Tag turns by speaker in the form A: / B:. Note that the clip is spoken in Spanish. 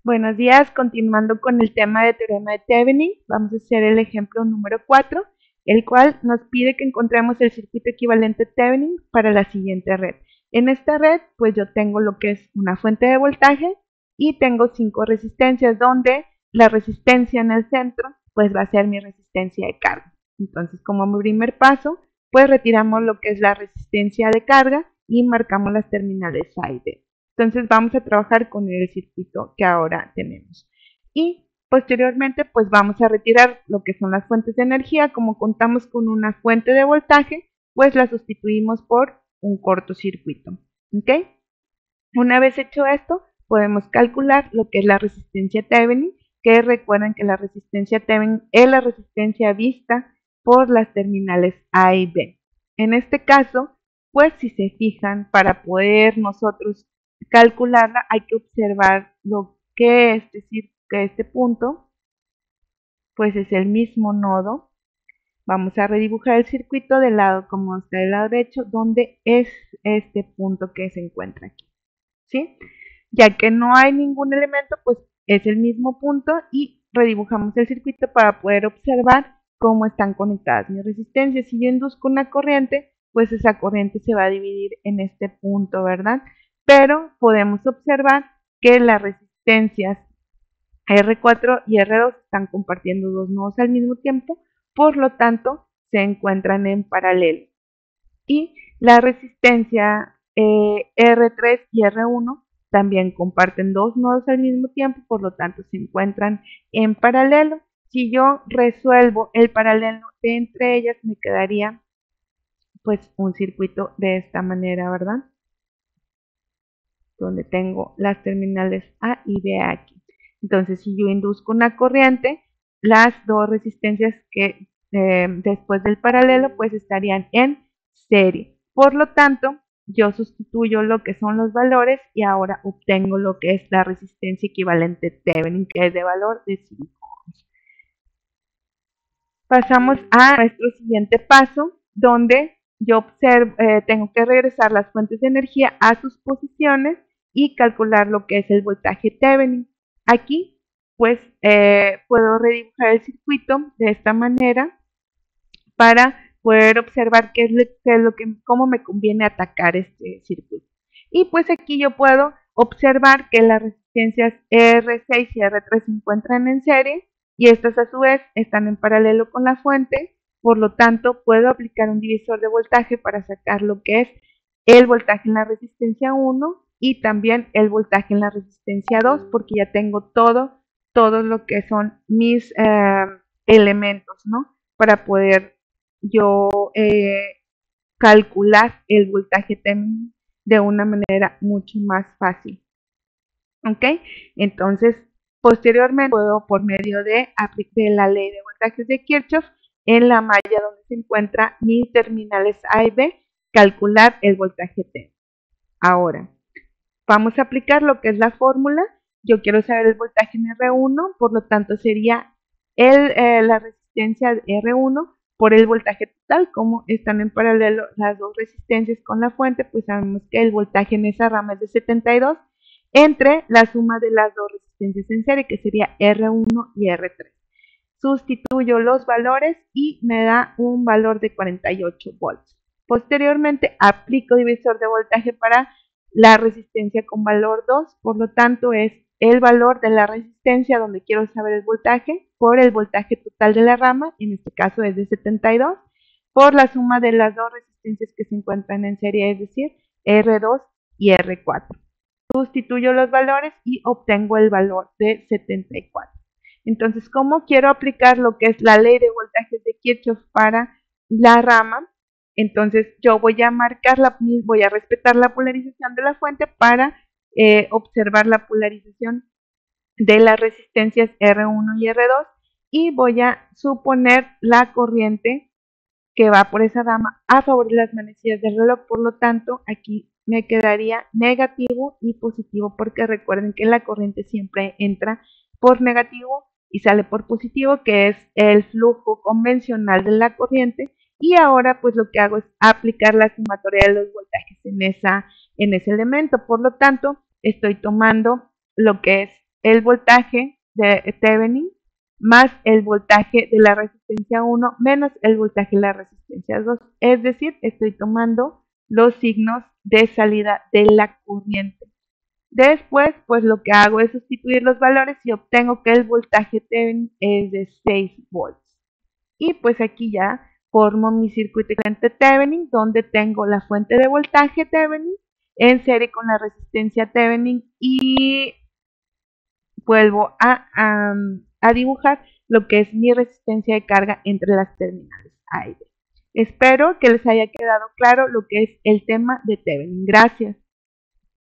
A: Buenos días, continuando con el tema de teorema de Thevenin, vamos a hacer el ejemplo número 4, el cual nos pide que encontremos el circuito equivalente Thevenin para la siguiente red. En esta red, pues yo tengo lo que es una fuente de voltaje y tengo 5 resistencias, donde la resistencia en el centro, pues va a ser mi resistencia de carga. Entonces, como primer paso, pues retiramos lo que es la resistencia de carga y marcamos las terminales A y B. Entonces vamos a trabajar con el circuito que ahora tenemos. Y posteriormente pues vamos a retirar lo que son las fuentes de energía. Como contamos con una fuente de voltaje, pues la sustituimos por un cortocircuito. ¿Ok? Una vez hecho esto, podemos calcular lo que es la resistencia Thevenin, que recuerden que la resistencia Thevenin es la resistencia vista por las terminales A y B. En este caso, pues si se fijan, para poder nosotros calcularla hay que observar lo que es decir, que este punto pues es el mismo nodo. Vamos a redibujar el circuito del lado como está del lado derecho, donde es este punto que se encuentra aquí, ¿sí? Ya que no hay ningún elemento, pues es el mismo punto y redibujamos el circuito para poder observar cómo están conectadas mis resistencias. Si yo induzco una corriente, pues esa corriente se va a dividir en este punto, ¿verdad? Pero podemos observar que las resistencias R4 y R2 están compartiendo dos nodos al mismo tiempo, por lo tanto se encuentran en paralelo. Y la resistencia R3 y R1 también comparten dos nodos al mismo tiempo, por lo tanto se encuentran en paralelo. Si yo resuelvo el paralelo de entre ellas, me quedaría pues un circuito de esta manera, ¿verdad? Donde tengo las terminales A y B aquí. Entonces, si yo induzco una corriente, las dos resistencias que después del paralelo pues estarían en serie. Por lo tanto, yo sustituyo lo que son los valores y ahora obtengo lo que es la resistencia equivalente Thevenin, que es de valor de 5 ohms. Pasamos a nuestro siguiente paso, donde yo tengo que regresar las fuentes de energía a sus posiciones y calcular lo que es el voltaje Thevenin. Aquí, pues, puedo redibujar el circuito de esta manera para poder observar cómo me conviene atacar este circuito. Y pues aquí yo puedo observar que las resistencias R6 y R3 se encuentran en serie y estas a su vez están en paralelo con la fuente, por lo tanto puedo aplicar un divisor de voltaje para sacar lo que es el voltaje en la resistencia 1 y también el voltaje en la resistencia 2, porque ya tengo todo lo que son mis elementos, ¿no? Para poder yo calcular el voltaje Thevenin de una manera mucho más fácil. ¿Ok? Entonces, posteriormente puedo, por medio de la ley de voltajes de Kirchhoff, en la malla donde se encuentran mis terminales A y B, calcular el voltaje T. Ahora, vamos a aplicar lo que es la fórmula. Yo quiero saber el voltaje en R1, por lo tanto sería la resistencia de R1 por el voltaje total. Como están en paralelo las dos resistencias con la fuente, pues sabemos que el voltaje en esa rama es de 72 entre la suma de las dos resistencias en serie, que sería R1 y R3. Sustituyo los valores y me da un valor de 48 volts. Posteriormente aplico divisor de voltaje para la resistencia con valor 2, por lo tanto es el valor de la resistencia donde quiero saber el voltaje por el voltaje total de la rama, en este caso es de 72, por la suma de las dos resistencias que se encuentran en serie, es decir, R2 y R4. Sustituyo los valores y obtengo el valor de 74. Entonces, ¿cómo quiero aplicar lo que es la ley de voltajes de Kirchhoff para la rama? Entonces, yo voy a respetar la polarización de la fuente para observar la polarización de las resistencias R1 y R2 y voy a suponer la corriente que va por esa rama a favor de las manecillas del reloj. Por lo tanto, aquí me quedaría negativo y positivo, porque recuerden que la corriente siempre entra por negativo y sale por positivo, que es el flujo convencional de la corriente. Y ahora pues lo que hago es aplicar la sumatoria de los voltajes en ese elemento. Por lo tanto, estoy tomando lo que es el voltaje de Thevenin más el voltaje de la resistencia 1 menos el voltaje de la resistencia 2. Es decir, estoy tomando los signos de salida de la corriente. Después, pues lo que hago es sustituir los valores y obtengo que el voltaje Thevenin es de 6 volts. Y pues aquí ya formo mi circuito equivalente Thevenin, donde tengo la fuente de voltaje Thevenin en serie con la resistencia Thevenin y vuelvo a dibujar lo que es mi resistencia de carga entre las terminales A y B. Espero que les haya quedado claro lo que es el tema de Thevenin. Gracias.